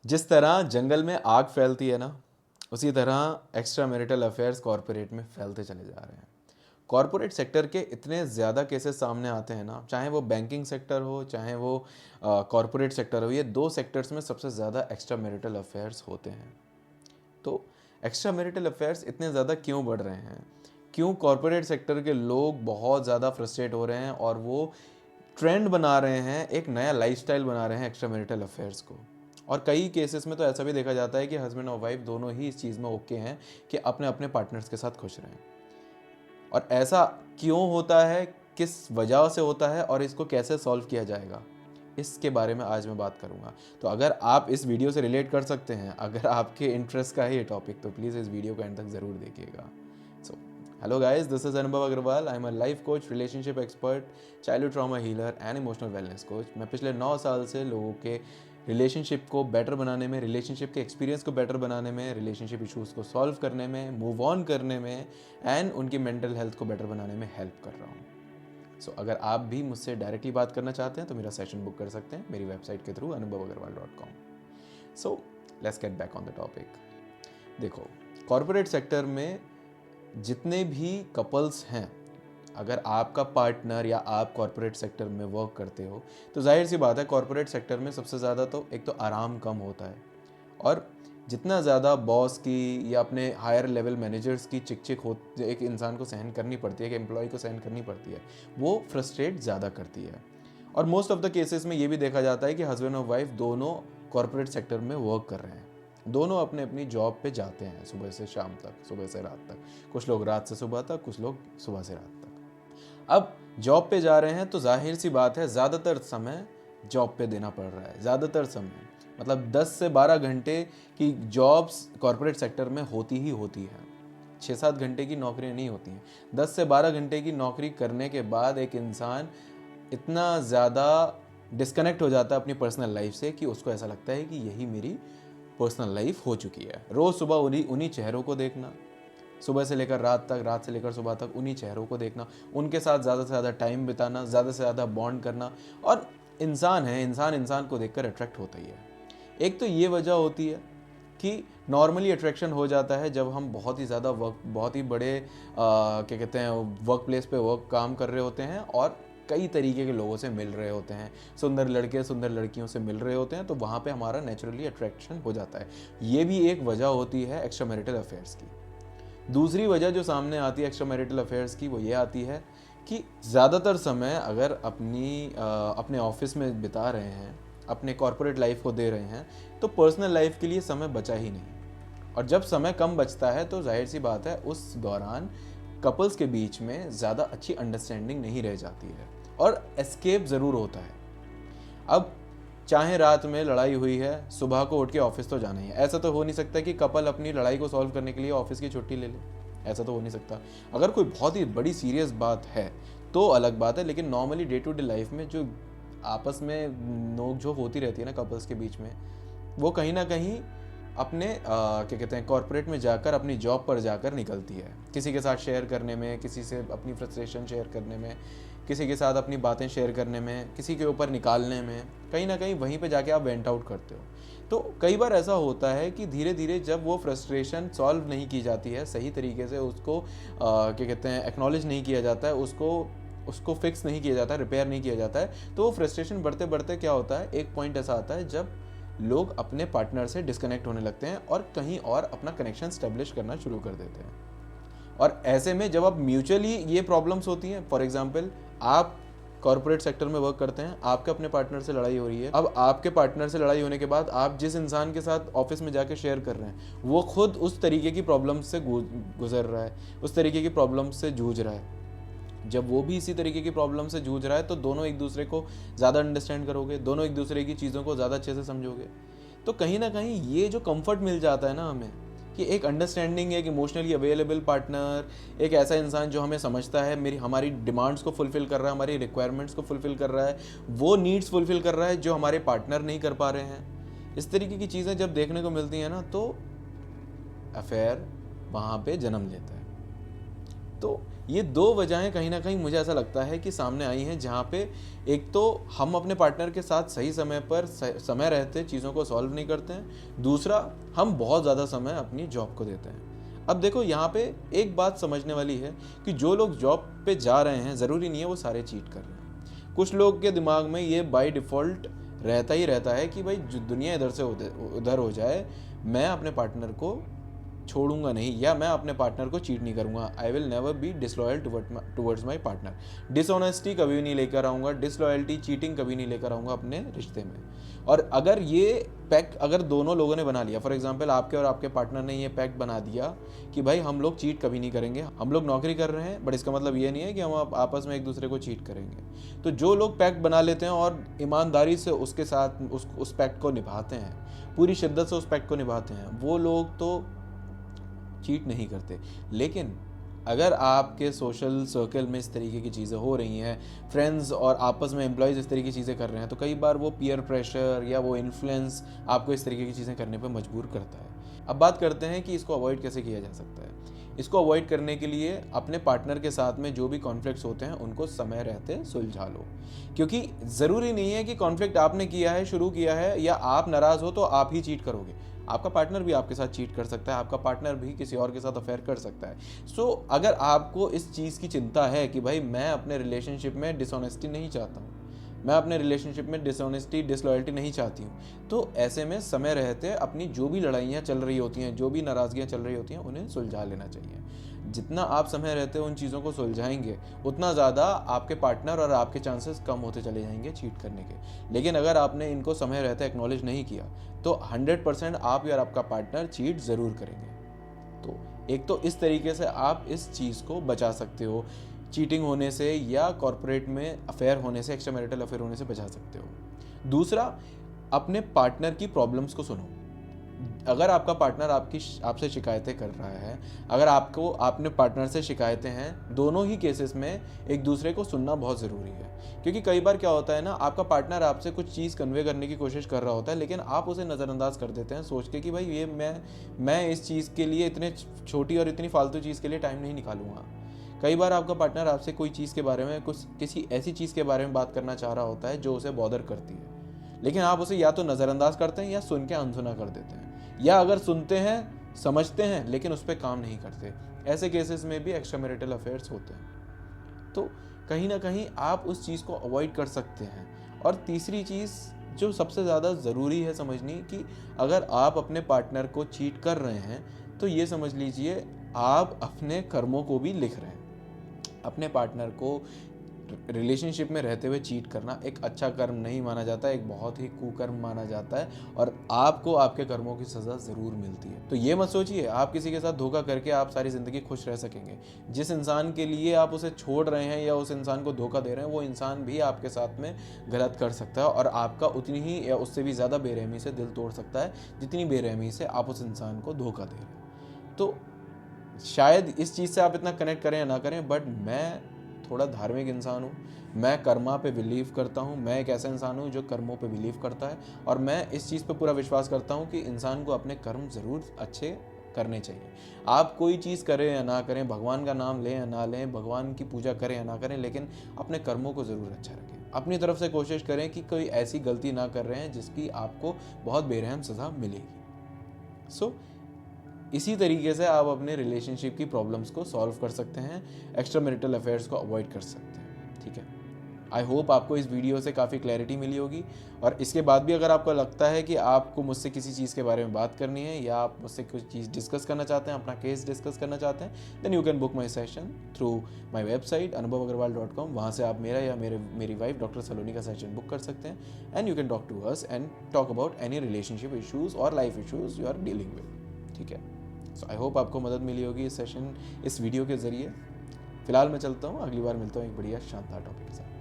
जिस तरह जंगल में आग फैलती है ना, उसी तरह एक्स्ट्रा मैरिटल अफेयर्स कॉरपोरेट में फैलते चले जा रहे हैं। कॉरपोरेट सेक्टर के इतने ज़्यादा केसेस सामने आते हैं ना, चाहे वो बैंकिंग सेक्टर हो, चाहे वो कॉरपोरेट सेक्टर हो, ये दो सेक्टर्स में सबसे ज़्यादा एक्स्ट्रा मैरिटल अफेयर्स होते हैं। तो एक्स्ट्रा मैरिटल अफेयर्स इतने ज़्यादा क्यों बढ़ रहे हैं? क्यों कॉरपोरेट सेक्टर के लोग बहुत ज़्यादा फ्रस्ट्रेट हो रहे हैं और वो ट्रेंड बना रहे हैं, एक नया लाइफस्टाइल बना रहे हैं एक्स्ट्रा मैरिटल अफेयर्स को? और कई केसेस में तो ऐसा भी देखा जाता है कि हस्बैंड और वाइफ दोनों ही इस चीज़ में ओके हैं कि अपने अपने पार्टनर्स के साथ खुश रहें। और ऐसा क्यों होता है, किस वजह से होता है और इसको कैसे सॉल्व किया जाएगा, इसके बारे में आज मैं बात करूंगा। तो अगर आप इस वीडियो से रिलेट कर सकते हैं, अगर आपके इंटरेस्ट का है ये टॉपिक, तो प्लीज़ इस वीडियो को एंड तक ज़रूर देखिएगा। So hello guys, this is Anubhav Agarwal. I am a life coach, relationship expert, childhood trauma healer and emotional wellness coach. मैं पिछले 9 साल से लोगों के रिलेशनशिप को बेटर बनाने में, रिलेशनशिप के एक्सपीरियंस को बेटर बनाने में, रिलेशनशिप इशूज़ को सॉल्व करने में, मूव ऑन करने में एंड उनकी मेंटल हेल्थ को बेटर बनाने में हेल्प कर रहा हूँ। सो अगर आप भी मुझसे डायरेक्टली बात करना चाहते हैं तो मेरा सेशन बुक कर सकते हैं मेरी वेबसाइट के through anubhavagarwal.com। So let's get back on the topic. देखो, कॉरपोरेट सेक्टर में जितने भी कपल्स हैं, अगर आपका पार्टनर या आप कॉरपोरेट सेक्टर में वर्क करते हो, तो जाहिर सी बात है कॉरपोरेट सेक्टर में सबसे ज़्यादा तो एक तो आराम कम होता है, और जितना ज़्यादा बॉस की या अपने हायर लेवल मैनेजर्स की चिक चिक हो एक इंसान को सहन करनी पड़ती है, एक एम्प्लॉय को सहन करनी पड़ती है, वो फ्रस्ट्रेट ज़्यादा करती है। और मोस्ट ऑफ द केसेस में ये भी देखा जाता है कि हस्बैंड और वाइफ दोनों कॉरपोरेट सेक्टर में वर्क कर रहे हैं, दोनों अपने अपनी जॉब पे जाते हैं, सुबह से शाम तक, सुबह से रात तक। कुछ लोग रात से सुबह तक, कुछ लोग सुबह से रात तक। अब जॉब पे जा रहे हैं तो जाहिर सी बात है ज़्यादातर समय जॉब पे देना पड़ रहा है। ज़्यादातर समय मतलब 10 से 12 घंटे की जॉब्स कॉरपोरेट सेक्टर में होती ही होती है। 6-7 घंटे की नौकरियां नहीं होती हैं। 10 से 12 घंटे की नौकरी करने के बाद एक इंसान इतना ज़्यादा डिस्कनेक्ट हो जाता है अपनी पर्सनल लाइफ से कि उसको ऐसा लगता है कि यही मेरी पर्सनल लाइफ हो चुकी है। रोज़ सुबह उन्हीं उन्हीं चेहरों को देखना, सुबह से लेकर रात तक, रात से लेकर सुबह तक उन्हीं चेहरों को देखना, उनके साथ ज़्यादा से ज़्यादा टाइम बिताना, ज़्यादा से ज़्यादा बॉन्ड करना। और इंसान है, इंसान इंसान को देखकर अट्रैक्ट होता ही है। एक तो ये वजह होती है कि नॉर्मली अट्रैक्शन हो जाता है जब हम बहुत ही ज़्यादा वर्क, बहुत ही बड़े क्या कहते हैं, वर्क प्लेस पे वर्क काम कर रहे होते हैं और कई तरीके के लोगों से मिल रहे होते हैं, सुंदर लड़के सुंदर लड़कियों से मिल रहे होते हैं, तो वहाँ पे हमारा नेचुरली अट्रैक्शन हो जाता है। ये भी एक वजह होती है एक्स्ट्रा मैरिटल अफेयर्स की। दूसरी वजह जो सामने आती है एक्स्ट्रा मैरिटल अफेयर्स की, वो ये आती है कि ज़्यादातर समय अगर अपने ऑफिस में बिता रहे हैं, अपने कॉरपोरेट लाइफ को दे रहे हैं, तो पर्सनल लाइफ के लिए समय बचा ही नहीं। और जब समय कम बचता है तो जाहिर सी बात है उस दौरान कपल्स के बीच में ज़्यादा अच्छी अंडरस्टैंडिंग नहीं रह जाती है और एस्केप ज़रूर होता है। अब चाहे रात में लड़ाई हुई है, सुबह को उठ के ऑफिस तो जाना ही है। ऐसा तो हो नहीं सकता कि कपल अपनी लड़ाई को सॉल्व करने के लिए ऑफिस की छुट्टी ले ले, ऐसा तो हो नहीं सकता। अगर कोई बहुत ही बड़ी सीरियस बात है तो अलग बात है, लेकिन normally day to day life में जो आपस में नोक झोंक होती रहती है ना कपल्स के बीच में, वो कहीं ना कहीं अपने क्या कहते हैं, कॉरपोरेट में जाकर, अपनी जॉब पर जाकर निकलती है। किसी के साथ शेयर करने में, किसी से अपनी फ्रस्ट्रेशन शेयर करने में, किसी के साथ अपनी बातें शेयर करने में, किसी के ऊपर निकालने में, कहीं ना कहीं वहीं पे जाके आप वेंट आउट करते हो। तो कई बार ऐसा होता है कि धीरे धीरे जब वो फ्रस्ट्रेशन सॉल्व नहीं की जाती है सही तरीके से, उसको क्या कहते हैं, एक्नॉलेज नहीं किया जाता है, उसको उसको फिक्स नहीं किया जाता है, रिपेयर नहीं किया जाता है, तो वो फ्रस्ट्रेशन बढ़ते बढ़ते क्या होता है, एक पॉइंट ऐसा आता है जब लोग अपने पार्टनर से डिस्कनेक्ट होने लगते हैं और कहीं और अपना कनेक्शन स्टेब्लिश करना शुरू कर देते हैं। और ऐसे में जब अब म्यूचुअली ये प्रॉब्लम्स होती हैं, फॉर एग्जांपल आप कॉर्पोरेट सेक्टर में वर्क करते हैं, आपके अपने पार्टनर से लड़ाई हो रही है। अब आपके पार्टनर से लड़ाई होने के बाद आप जिस इंसान के साथ ऑफिस में जाके शेयर कर रहे हैं, वो खुद उस तरीके की प्रॉब्लम से गुजर रहा है, उस तरीके की प्रॉब्लम से जूझ रहा है। जब वो भी इसी तरीके की प्रॉब्लम से जूझ रहा है तो दोनों एक दूसरे को ज़्यादा अंडरस्टैंड करोगे, दोनों एक दूसरे की चीज़ों को ज़्यादा अच्छे से समझोगे। तो कहीं ना कहीं ये जो कंफर्ट मिल जाता है ना हमें, कि एक अंडरस्टैंडिंग, एक इमोशनली अवेलेबल पार्टनर, एक ऐसा इंसान जो हमें समझता है, हमारी डिमांड्स को फुलफिल कर रहा है, हमारी रिक्वायरमेंट्स को फुलफिल कर रहा है, वो नीड्स फुलफिल कर रहा है जो हमारे पार्टनर नहीं कर पा रहे हैं, इस तरीके की चीज़ें जब देखने को मिलती हैं ना, तो अफेयर वहाँ पे जन्म लेता है। तो ये 2 वजहें कहीं न कहीं मुझे ऐसा लगता है कि सामने आई हैं, जहाँ पे एक तो हम अपने पार्टनर के साथ सही समय पर समय रहते चीज़ों को सॉल्व नहीं करते हैं। दूसरा, हम बहुत ज़्यादा समय अपनी जॉब को देते हैं। अब देखो यहाँ पे एक बात समझने वाली है कि जो लोग जॉब पे जा रहे हैं, ज़रूरी नहीं है वो सारे चीट कर रहे हैं। कुछ लोग के दिमाग में ये बाय डिफ़ॉल्ट रहता ही रहता है कि भाई जो दुनिया इधर से उधर हो जाए, मैं अपने पार्टनर को छोड़ूंगा नहीं, या मैं अपने पार्टनर को चीट नहीं करूंगा। I will never be disloyal towards my partner. Dishonesty कभी नहीं लेकर आऊंगा, डिसलॉयल्टी, चीटिंग कभी नहीं लेकर आऊंगा अपने रिश्ते में। और अगर ये पैक्ट अगर दोनों लोगों ने बना लिया, फॉर एग्जाम्पल आपके और आपके पार्टनर ने ये पैक्ट बना दिया कि भाई हम लोग चीट कभी नहीं करेंगे, हम लोग नौकरी कर रहे हैं, बट इसका मतलब ये नहीं है कि हम आपस में एक दूसरे को चीट करेंगे। तो जो लोग पैक्ट बना लेते हैं और ईमानदारी से उसके साथ उस पैक्ट को निभाते हैं, पूरी शिद्दत से उस पैक्ट को निभाते हैं, वो लोग तो चीट नहीं करते। लेकिन अगर आपके सोशल सर्कल में इस तरीके की चीज़ें हो रही हैं, फ्रेंड्स और आपस में एम्प्लॉयज़ इस तरीके की चीज़ें कर रहे हैं, तो कई बार वो पीयर प्रेशर या वो इन्फ्लुएंस आपको इस तरीके की चीज़ें करने पर मजबूर करता है। अब बात करते हैं कि इसको अवॉइड कैसे किया जा सकता है। इसको अवॉइड करने के लिए अपने पार्टनर के साथ में जो भी कॉन्फ्लिक्ट्स होते हैं उनको समय रहते सुलझा लो, क्योंकि ज़रूरी नहीं है कि कॉन्फ्लिक्ट आपने किया है, शुरू किया है, या आप नाराज़ हो तो आप ही चीट करोगे। आपका पार्टनर भी आपके साथ चीट कर सकता है, आपका पार्टनर भी किसी और के साथ अफेयर कर सकता है। सो अगर आपको इस चीज़ की चिंता है कि भाई मैं अपने रिलेशनशिप में डिसऑनेस्टी नहीं चाहता हूँ, मैं अपने रिलेशनशिप में डिसऑनेस्टी, डिसलॉयल्टी नहीं चाहती हूँ, तो ऐसे में समय रहते अपनी जो भी लड़ाइयाँ चल रही होती हैं, जो भी नाराज़गियाँ चल रही होती हैं, उन्हें सुलझा लेना चाहिए। जितना आप समय रहते उन चीज़ों को सुलझाएंगे, उतना ज़्यादा आपके पार्टनर और आपके चांसेस कम होते चले जाएंगे चीट करने के। लेकिन अगर आपने इनको समय रहते एक्नॉलेज नहीं किया, तो 100% आप या आपका पार्टनर चीट ज़रूर करेंगे। तो एक तो इस तरीके से आप इस चीज़ को बचा सकते हो, चीटिंग होने से या कॉर्पोरेट में अफेयर होने से, एक्स्ट्रा मैरिटल अफेयर होने से बचा सकते हो। दूसरा, अपने पार्टनर की प्रॉब्लम्स को सुनो। अगर आपका पार्टनर आपसे शिकायतें कर रहा है, अगर आपको आपने पार्टनर से शिकायतें हैं, दोनों ही केसेस में एक दूसरे को सुनना बहुत ज़रूरी है। क्योंकि कई बार क्या होता है ना, आपका पार्टनर आपसे कुछ चीज़ कन्वे करने की कोशिश कर रहा होता है, लेकिन आप उसे नज़रअंदाज कर देते हैं सोच के कि भाई ये मैं इस चीज़ के लिए, इतने छोटी और इतनी फालतू चीज़ के लिए टाइम नहीं निकालूंगा। कई बार आपका पार्टनर आपसे कोई चीज़ के बारे में, किसी ऐसी चीज़ के बारे में बात करना चाह रहा होता है जो उसे बॉदर करती है, लेकिन आप उसे या तो नज़रअंदाज करते हैं या सुन के अनसुना कर देते हैं, या अगर सुनते हैं, समझते हैं, लेकिन उस पर काम नहीं करते। ऐसे केसेस में भी एक्स्ट्रा मैरिटल अफेयर्स होते हैं। तो कहीं ना कहीं आप उस चीज़ को अवॉइड कर सकते हैं। और तीसरी चीज़ जो सबसे ज़्यादा ज़रूरी है समझनी, कि अगर आप अपने पार्टनर को चीट कर रहे हैं, तो ये समझ लीजिए आप अपने कर्मों को भी लिख रहे हैं। अपने पार्टनर को रिलेशनशिप में रहते हुए चीट करना एक अच्छा कर्म नहीं माना जाता, एक बहुत ही कुकर्म माना जाता है, और आपको आपके कर्मों की सज़ा ज़रूर मिलती है। तो ये मत सोचिए आप किसी के साथ धोखा करके आप सारी ज़िंदगी खुश रह सकेंगे। जिस इंसान के लिए आप उसे छोड़ रहे हैं या उस इंसान को धोखा दे रहे हैं, वो इंसान भी आपके साथ में गलत कर सकता है, और आपका उतनी ही या उससे भी ज़्यादा बेरहमी से दिल तोड़ सकता है, जितनी बेरहमी से आप उस इंसान को धोखा दे रहे हैं। तो शायद इस चीज़ से आप इतना कनेक्ट करें या ना करें, बट मैं थोड़ा धार्मिक इंसान हूँ, मैं कर्मा पे बिलीव करता हूँ। मैं एक ऐसा इंसान हूँ जो कर्मों पे बिलीव करता है, और मैं इस चीज़ पे पूरा विश्वास करता हूँ कि इंसान को अपने कर्म ज़रूर अच्छे करने चाहिए। आप कोई चीज़ करें या ना करें, भगवान का नाम लें या ना लें, भगवान की पूजा करें या ना करें, लेकिन अपने कर्मों को ज़रूर अच्छा रखें। अपनी तरफ से कोशिश करें कि कोई ऐसी गलती ना कर रहे हैं जिसकी आपको बहुत बेरहम सज़ा मिलेगी। सो इसी तरीके से आप अपने रिलेशनशिप की प्रॉब्लम्स को सॉल्व कर सकते हैं, एक्स्ट्रा मैरिटल अफेयर्स को अवॉइड कर सकते हैं। ठीक है, आई होप आपको इस वीडियो से काफ़ी क्लैरिटी मिली होगी। और इसके बाद भी अगर आपको लगता है कि आपको मुझसे किसी चीज़ के बारे में बात करनी है, या आप मुझसे कुछ चीज़ डिस्कस करना चाहते हैं, अपना केस डिस्कस करना चाहते हैं, then you can book my session through my website anubav.com। वहाँ से आप मेरा या मेरी वाइफ डॉक्टर सलोनी का सेशन बुक कर सकते हैं, and you can talk to us and talk about any relationship issues और life issues you are dealing with. ठीक है, सो आई होप आपको मदद मिली होगी इस वीडियो के ज़रिए। फिलहाल मैं चलता हूँ, अगली बार मिलता हूँ एक बढ़िया शानदार टॉपिक के साथ।